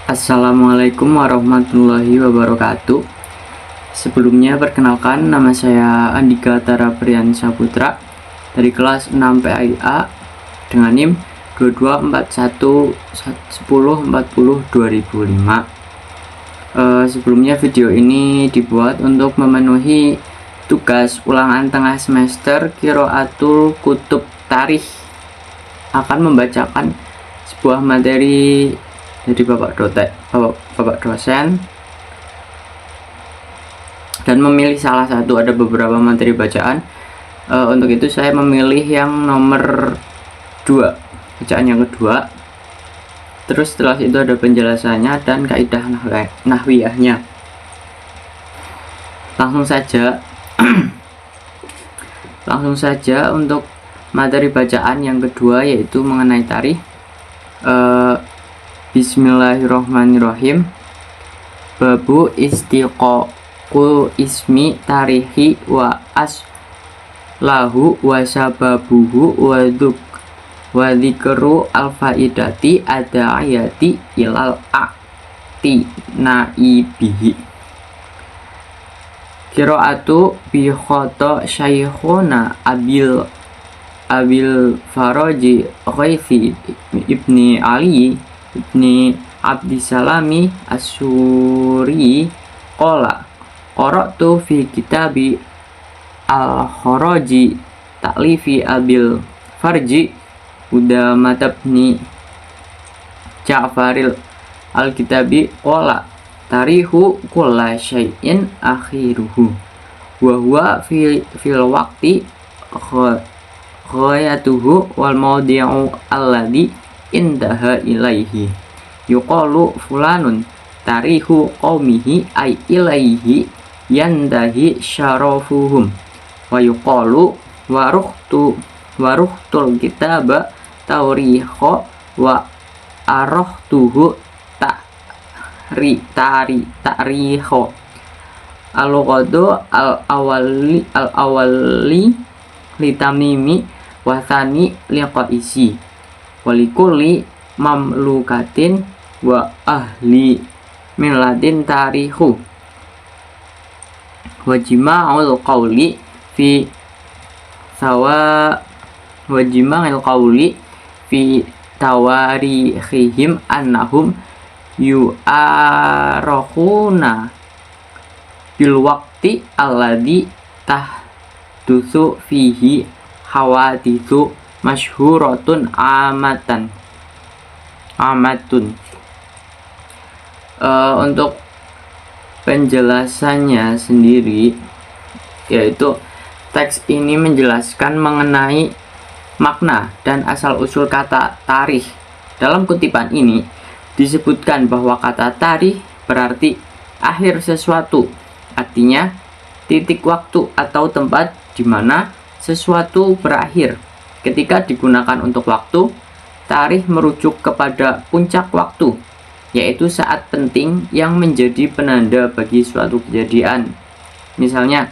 Assalamualaikum warahmatullahi wabarakatuh. Sebelumnya perkenalkan, nama saya Andika Tara Priyan Saputra dari kelas 6 PAIA dengan NIM 224110402005. Sebelumnya video ini dibuat untuk memenuhi tugas ulangan tengah semester Qiraatul Kutub Tarikh. Akan membacakan sebuah materi dari Bapak dosen dan memilih salah satu. Ada beberapa materi bacaan, untuk itu saya memilih yang nomor 2, bacaan yang kedua. Terus setelah itu ada penjelasannya dan kaidah nahwiyahnya. Langsung saja untuk materi bacaan yang kedua, yaitu mengenai tarikh. Bismillahirrahmanirrahim. Babu istiqaqu ismi tarihi wa aslahu wa sababuhu wa dzikru al-faidati ada'ayati ilal a'ti naibihi. Qiraatu bi khata syaikhuna Abil Faraji Ghaithi ibni Ali ibni Abdissalami As-Suri qala qara'tu fi kitabi al-Kharaji ta'lifi Abil Farji Udamat ibni Ja'faril al-Kitabi qala tarihu kulla syai'in akhiruhu wa huwa fil waqti ghayatuhu wal mawdi'u alladhi indaha ilaihi. Yuqalu fulanun tarihu qaumihi ay ilaihi yandahi syarafuhum wa yuqalu waruhtul kitaba tawrikha wa arahtuhu ta'rikha. Al-ghadu al-awali litamimi wasani liqaisi walikuli mamlukatin wa ahli miladin tarihu wajima'ul qawli fi tawarikhihim annahum yu'arakhuna bil waqti alladhi tahdusu fihi hawadithu masyhuratun amatun. Untuk penjelasannya sendiri, yaitu teks ini menjelaskan mengenai makna dan asal-usul kata tarikh. Dalam kutipan ini disebutkan bahwa kata tarikh berarti akhir sesuatu, artinya titik waktu atau tempat di mana sesuatu berakhir. Ketika digunakan untuk waktu, tarikh merujuk kepada puncak waktu, yaitu saat penting yang menjadi penanda bagi suatu kejadian. Misalnya,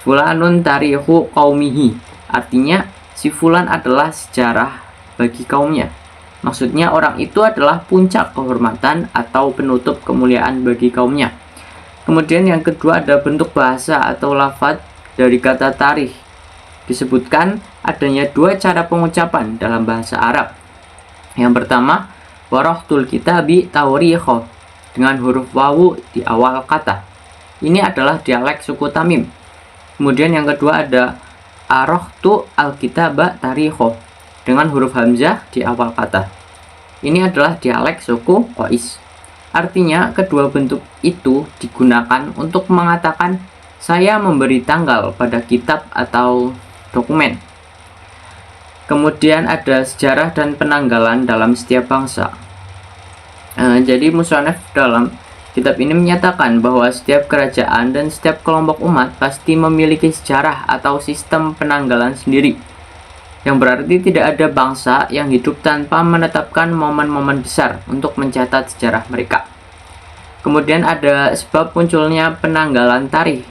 fulanun tarihu qaumihi, artinya si fulan adalah sejarah bagi kaumnya. Maksudnya orang itu adalah puncak kehormatan atau penutup kemuliaan bagi kaumnya. Kemudian yang kedua ada bentuk bahasa atau lafadz dari kata tarikh. Disebutkan adanya dua cara pengucapan dalam bahasa Arab. Yang pertama, warahtul kitabi tawrikha, dengan huruf wawu di awal kata. Ini adalah dialek suku Tamim. Kemudian yang kedua ada arahtu al-kitaba tarikha, dengan huruf hamzah di awal kata. Ini adalah dialek suku Qais. Artinya kedua bentuk itu digunakan untuk mengatakan saya memberi tanggal pada kitab atau dokumen. Kemudian ada sejarah dan penanggalan dalam setiap bangsa. Jadi musannaf dalam kitab ini menyatakan bahwa setiap kerajaan dan setiap kelompok umat pasti memiliki sejarah atau sistem penanggalan sendiri, yang berarti tidak ada bangsa yang hidup tanpa menetapkan momen-momen besar untuk mencatat sejarah mereka. Kemudian ada sebab munculnya penanggalan tarikh.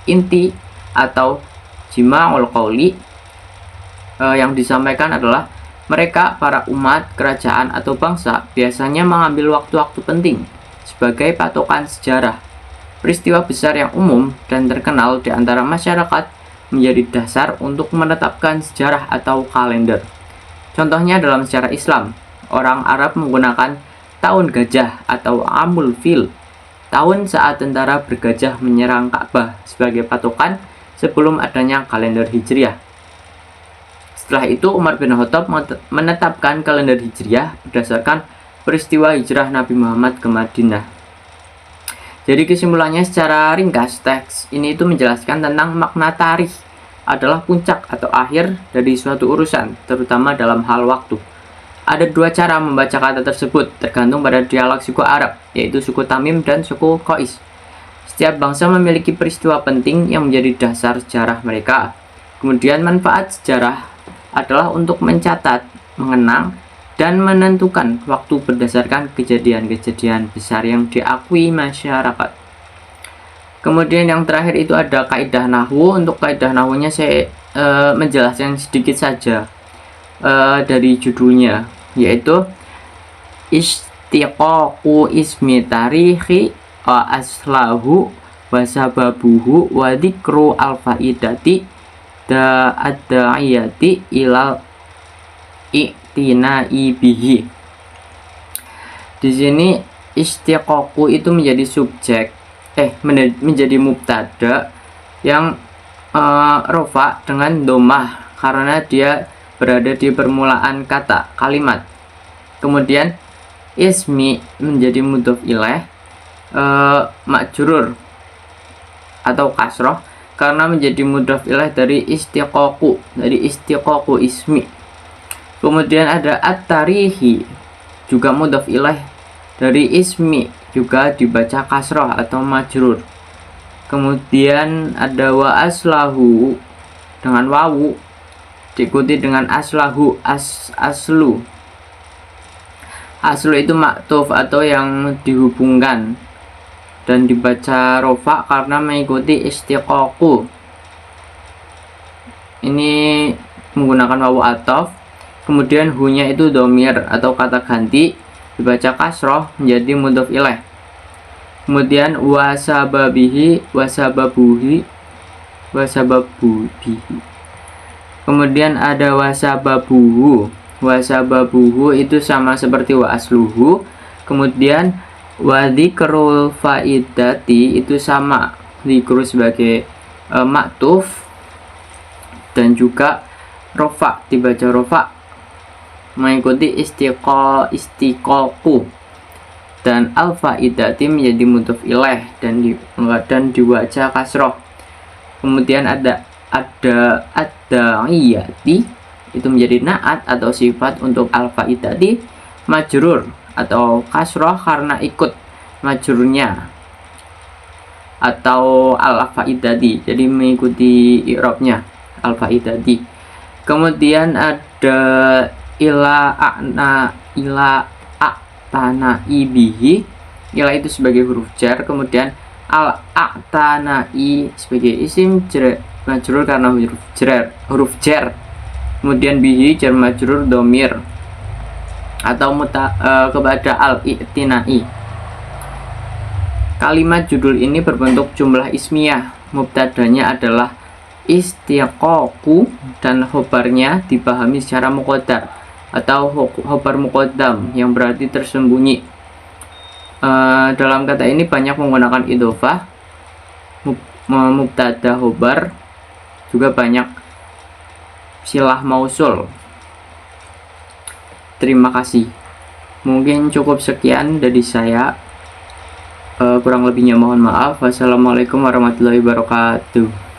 Inti atau Jima'ul Qawli yang disampaikan adalah mereka, para umat, kerajaan, atau bangsa biasanya mengambil waktu-waktu penting sebagai patokan sejarah. Peristiwa besar yang umum dan terkenal di antara masyarakat menjadi dasar untuk menetapkan sejarah atau kalender. Contohnya dalam sejarah Islam, orang Arab menggunakan tahun gajah atau Amul Fil, tahun saat tentara bergajah menyerang Ka'bah, sebagai patokan sebelum adanya kalender Hijriah. Setelah itu Umar bin Khattab menetapkan kalender Hijriah berdasarkan peristiwa hijrah Nabi Muhammad ke Madinah. Jadi kesimpulannya secara ringkas, teks ini itu menjelaskan tentang makna tarikh adalah puncak atau akhir dari suatu urusan, terutama dalam hal waktu. Ada dua cara membaca kata tersebut, tergantung pada dialog suku Arab, yaitu suku Tamim dan suku Qais. Setiap bangsa memiliki peristiwa penting yang menjadi dasar sejarah mereka. Kemudian manfaat sejarah adalah untuk mencatat, mengenang, dan menentukan waktu berdasarkan kejadian-kejadian besar yang diakui masyarakat. Kemudian yang terakhir itu ada kaidah nahwu. Untuk kaidah nahwunya saya menjelaskan sedikit saja dari judulnya, yaitu istiqaqu ismi tarikhi aslahu wa sababuhu wa dzikru al-faidati ad-da'iyati ilal i'tinai bihi. Di sini istiqaqu itu menjadi subjek menjadi mubtada yang rofa dengan domah karena dia berada di permulaan kata kalimat. Kemudian ismi menjadi mudhof ilaih majrur atau kasroh karena menjadi mudhof ilaih dari istiqaqu ismi. Kemudian ada at-tarihi juga mudhof ilaih dari ismi, juga dibaca kasroh atau majrur. Kemudian ada wa aslahu dengan wawu diikuti dengan aslahu aslu. Aslu itu maktuf atau yang dihubungkan dan dibaca rofa karena mengikuti istiqaqu. Ini menggunakan wawu ataf. Kemudian hunya itu domir atau kata ganti, dibaca kasroh menjadi mudhof ilaih. Kemudian wasababuhi. Kemudian ada wasababuhu. Wasababuhu itu sama seperti wa asluhu. Kemudian wa dzikrul faidati itu sama, dzikru sebagai maktuf dan juga rofa, dibaca rofa mengikuti istiqaqu, dan al-faidati menjadi mudhof ilaih dan dibaca kasroh. Kemudian ada ad-da'iyati itu menjadi naat atau sifat untuk al-faidati, majrur atau kasroh karena ikut majrurnya atau al-faidati, jadi mengikuti i'rabnya al-faidati. Kemudian ada ila a'tanai bihi. Ila itu sebagai huruf jar, kemudian al-a'tanai sebagai isim majrur karena huruf jar. Kemudian bihi jar majrur domir atau kepada al-i'tinai. Kalimat judul ini berbentuk jumlah ismiyah. Mubtadanya adalah istiqaqu dan khobarnya dipahami secara muqaddar atau khobar muqaddam yang berarti tersembunyi. Dalam kata ini banyak menggunakan idhofah, mubtada khobar, juga banyak silah mausul. Terima kasih. Mungkin cukup sekian dari saya. Kurang lebihnya mohon maaf. Wassalamualaikum warahmatullahi wabarakatuh.